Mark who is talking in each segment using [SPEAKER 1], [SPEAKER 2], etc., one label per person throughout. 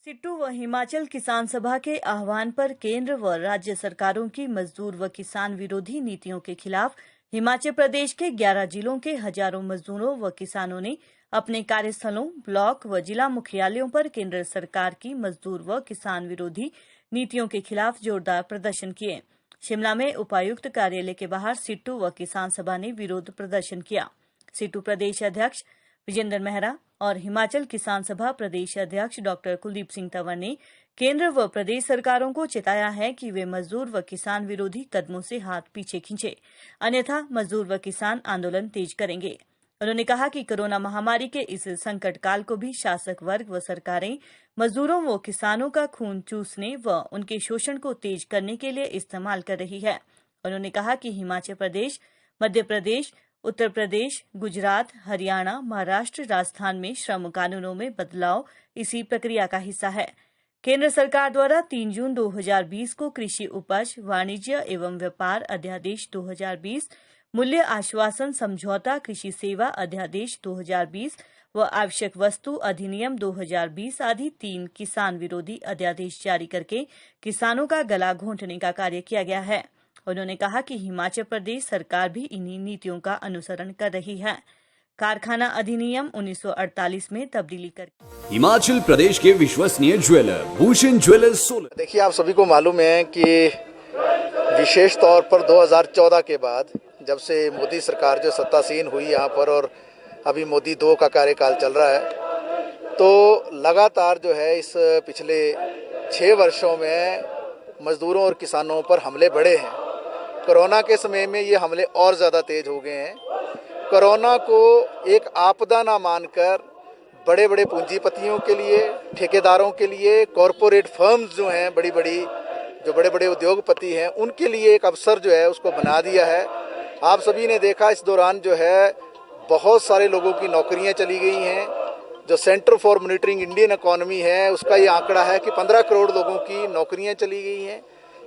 [SPEAKER 1] सिट्टू व हिमाचल किसान सभा के आह्वान पर केंद्र व राज्य सरकारों की मजदूर व किसान विरोधी नीतियों के खिलाफ हिमाचल प्रदेश के 11 जिलों के हजारों मजदूरों व किसानों ने अपने कार्यस्थलों, ब्लॉक व जिला मुख्यालयों पर केंद्र सरकार की मजदूर व किसान विरोधी नीतियों के खिलाफ जोरदार प्रदर्शन किए। शिमला में उपायुक्त कार्यालय के बाहर सिट्टू व किसान सभा ने विरोध प्रदर्शन किया। सिट्टू प्रदेश अध्यक्ष विजेंद्र मेहरा और हिमाचल किसान सभा प्रदेश अध्यक्ष डॉक्टर कुलदीप सिंह तंवर ने केंद्र व प्रदेश सरकारों को चेताया है कि वे मजदूर व किसान विरोधी कदमों से हाथ पीछे खींचे, अन्यथा मजदूर व किसान आंदोलन तेज करेंगे। उन्होंने कहा कि कोरोना महामारी के इस संकट काल को भी शासक वर्ग व सरकारें मजदूरों व किसानों का खून चूसने व उनके शोषण को तेज करने के लिए इस्तेमाल कर रही है। उन्होंने कहा कि हिमाचल प्रदेश, मध्य प्रदेश, उत्तर प्रदेश, गुजरात, हरियाणा, महाराष्ट्र, राजस्थान में श्रम कानूनों में बदलाव इसी प्रक्रिया का हिस्सा है। केंद्र सरकार द्वारा 3 जून 2020 को कृषि उपज, वाणिज्य एवं व्यापार अध्यादेश 2020, मूल्य आश्वासन समझौता कृषि सेवा अध्यादेश 2020 व आवश्यक वस्तु अधिनियम 2020 आदि 3 किसान विरोधी अध्यादेश जारी करके किसानों का गला घोंटने का कार्य किया गया है। उन्होंने कहा कि हिमाचल प्रदेश सरकार भी इन्हीं नीतियों का अनुसरण कर रही है। कारखाना अधिनियम 1948 में तब्दीली कर
[SPEAKER 2] हिमाचल प्रदेश के विश्वसनीय ज्वेलर भूषण ज्वेलर्स सोलन।
[SPEAKER 3] देखिए, आप सभी को मालूम है कि विशेष तौर पर 2014 के बाद जब से मोदी सरकार जो सत्तासीन हुई यहाँ पर और अभी मोदी 2 का कार्यकाल चल रहा है, तो लगातार जो है इस पिछले 6 वर्षों में मजदूरों और किसानों पर हमले बढ़े हैं। कोरोना के समय में ये हमले और ज़्यादा तेज हो गए हैं। कोरोना को एक आपदा ना मानकर बड़े बड़े पूंजीपतियों के लिए, ठेकेदारों के लिए, कॉरपोरेट फर्म्स जो हैं, जो बड़े बड़े उद्योगपति हैं, उनके लिए एक अवसर जो है उसको बना दिया है। आप सभी ने देखा इस दौरान जो है बहुत सारे लोगों की नौकरियां चली गई हैं। जो centre for monitoring Indian economy है उसका ये आंकड़ा है कि 15 करोड़ लोगों की नौकरियां चली गई हैं।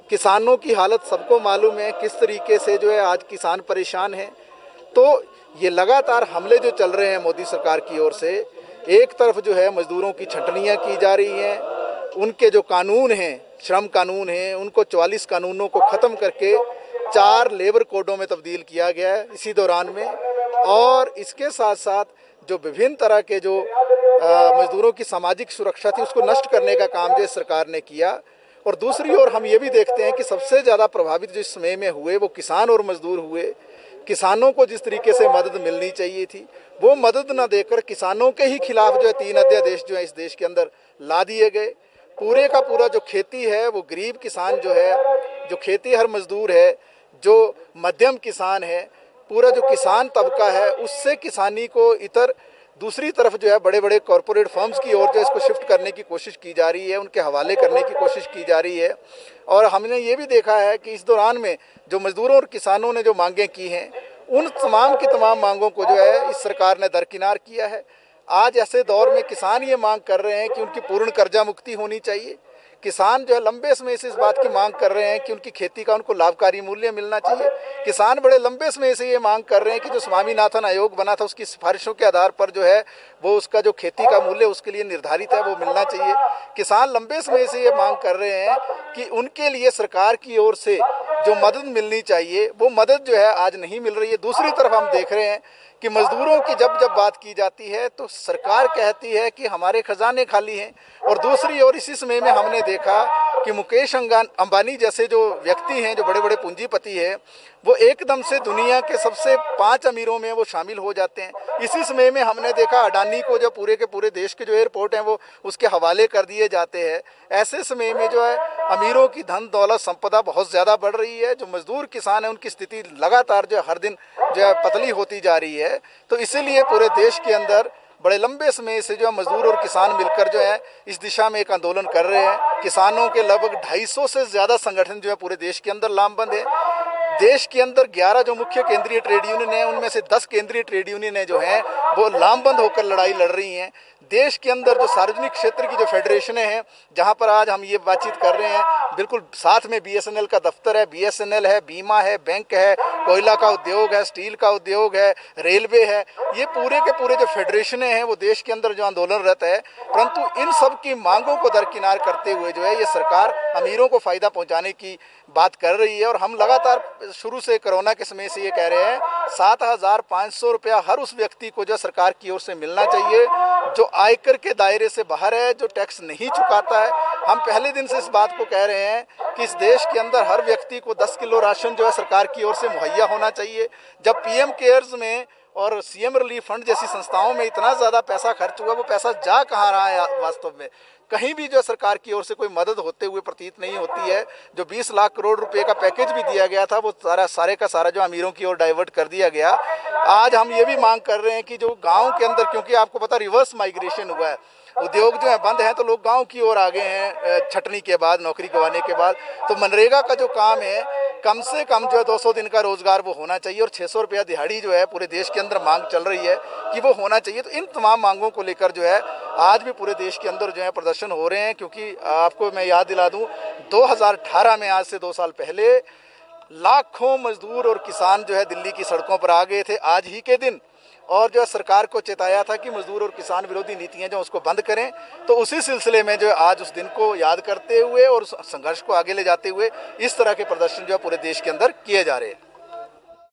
[SPEAKER 3] किसानों की हालत सबको मालूम है किस तरीके से जो है आज किसान परेशान हैं। तो ये लगातार हमले जो चल रहे हैं मोदी सरकार की ओर से, एक तरफ जो है मजदूरों की छंटनियाँ की जा रही हैं, उनके जो कानून हैं, श्रम कानून हैं, उनको 44 कानूनों को ख़त्म करके 4 लेबर कोडों में तब्दील किया गया है इसी दौरान में। और इसके साथ साथ जो विभिन्न तरह के जो मजदूरों की सामाजिक सुरक्षा थी उसको नष्ट करने का काम जो सरकार ने किया। और दूसरी ओर हम ये भी देखते हैं कि सबसे ज़्यादा प्रभावित जो इस समय में हुए वो किसान और मजदूर हुए। किसानों को जिस तरीके से मदद मिलनी चाहिए थी वो मदद न देकर किसानों के ही खिलाफ जो है 3 अध्यादेश जो है इस देश के अंदर ला दिए गए। पूरे का पूरा जो खेती है वो गरीब किसान जो है, जो खेती हर मजदूर है, जो मध्यम किसान है, पूरा जो किसान तबका है उससे किसानी को इतर दूसरी तरफ जो है बड़े बड़े कॉरपोरेट फर्म्स की ओर जो इसको शिफ्ट करने की कोशिश की जा रही है, उनके हवाले करने की कोशिश की जा रही है। और हमने ये भी देखा है कि इस दौरान में जो मजदूरों और किसानों ने जो मांगें की हैं उन तमाम की तमाम मांगों को जो है इस सरकार ने दरकिनार किया है। आज ऐसे दौर में किसान ये मांग कर रहे हैं कि उनकी पूर्ण कर्जा मुक्ति होनी चाहिए। किसान जो है लंबे समय से इस बात की मांग कर रहे हैं कि उनकी खेती का उनको लाभकारी मूल्य मिलना चाहिए। किसान बड़े लंबे समय से ये मांग कर रहे हैं कि जो स्वामीनाथन आयोग बना था उसकी सिफारिशों के आधार पर जो है वो उसका जो खेती का मूल्य उसके लिए निर्धारित है वो मिलना चाहिए। किसान लंबे समय से ये मांग कर रहे हैं कि उनके लिए सरकार की ओर से जो मदद मिलनी चाहिए वो मदद जो है आज नहीं मिल रही है। दूसरी तरफ हम देख रहे हैं कि मजदूरों की जब बात की जाती है तो सरकार कहती है कि हमारे खजाने खाली हैं। और दूसरी ओर इसी समय में हमने देखा कि मुकेश अंबानी जैसे जो व्यक्ति हैं, जो बड़े बड़े पूंजीपति हैं, वो एकदम से दुनिया के सबसे 5 अमीरों में वो शामिल हो जाते हैं। इसी समय में हमने देखा अडानी को जो पूरे के पूरे देश के जो एयरपोर्ट हैं वो उसके हवाले कर दिए जाते हैं। ऐसे समय में जो है अमीरों की धन दौलत संपदा बहुत ज़्यादा बढ़ रही है। जो मजदूर किसान है उनकी स्थिति लगातार जो हर दिन जो है पतली होती जा रही है। तो इसीलिए पूरे देश के अंदर बड़े लंबे समय से जो मजदूर और किसान मिलकर जो है इस दिशा में एक आंदोलन कर रहे हैं। किसानों के लगभग 250 से ज़्यादा संगठन जो है पूरे देश के अंदर लामबंद है। देश के अंदर 11 जो मुख्य केंद्रीय ट्रेड यूनियन हैं उनमें से 10 केंद्रीय ट्रेड यूनियन जो हैं वो लामबंद होकर लड़ाई लड़ रही हैं। देश के अंदर जो सार्वजनिक क्षेत्र की जो फेडरेशनें हैं, जहां पर आज हम ये बातचीत कर रहे हैं, बिल्कुल साथ में BSNL का दफ्तर है, BSNL है, बीमा है, बैंक है, कोयला का उद्योग है, स्टील का उद्योग है, रेलवे है, ये पूरे के पूरे जो फेडरेशनें हैं वो देश के अंदर जो आंदोलनरत है। परंतु इन सब की मांगों को दरकिनार करते हुए जो है ये सरकार अमीरों को फायदा पहुंचाने की बात कर रही है। और हम लगातार शुरू से कोरोना के समय से ये कह रहे हैं 7,500 रुपया हर उस व्यक्ति को जो सरकार की ओर से मिलना चाहिए जो आयकर के दायरे से बाहर है, जो टैक्स नहीं चुकाता है। हम पहले दिन से इस बात को कह रहे हैं कि इस देश के अंदर हर व्यक्ति को 10 किलो राशन जो है सरकार की ओर से मुहैया होना चाहिए। जब PM केयर्स में और CM रिलीफ फंड जैसी संस्थाओं में इतना ज़्यादा पैसा खर्च हुआ, वो पैसा जा कहाँ रहा है वास्तव में? कहीं भी जो सरकार की ओर से कोई मदद होते हुए प्रतीत नहीं होती है। जो 20 लाख करोड़ रुपए का पैकेज भी दिया गया था वो सारे का सारा जो अमीरों की ओर डाइवर्ट कर दिया गया। आज हम ये भी मांग कर रहे हैं कि जो गांव के अंदर, क्योंकि आपको पता रिवर्स माइग्रेशन हुआ है, उद्योग जो है बंद हैं तो लोग गांव की ओर आ गए हैं छटनी के बाद, नौकरी गंवाने के बाद। तो मनरेगा का जो काम है कम से कम जो है 200 दिन का रोजगार वो होना चाहिए और 600 रुपया दिहाड़ी जो है पूरे देश के अंदर मांग चल रही है कि वो होना चाहिए। तो इन तमाम मांगों को लेकर जो है आज भी पूरे देश के अंदर जो है प्रदर्शन हो रहे हैं। क्योंकि आपको मैं याद दिला दूं 2018 में, आज से 2 साल पहले, लाखों मजदूर और किसान जो है दिल्ली की सड़कों पर आ गए थे आज ही के दिन, और जो सरकार को चेताया था कि मजदूर और किसान विरोधी नीतियां जो उसको बंद करें। तो उसी सिलसिले में जो आज उस दिन को याद करते हुए और संघर्ष को आगे ले जाते हुए इस तरह के प्रदर्शन जो है पूरे देश के अंदर किए जा रहे हैं।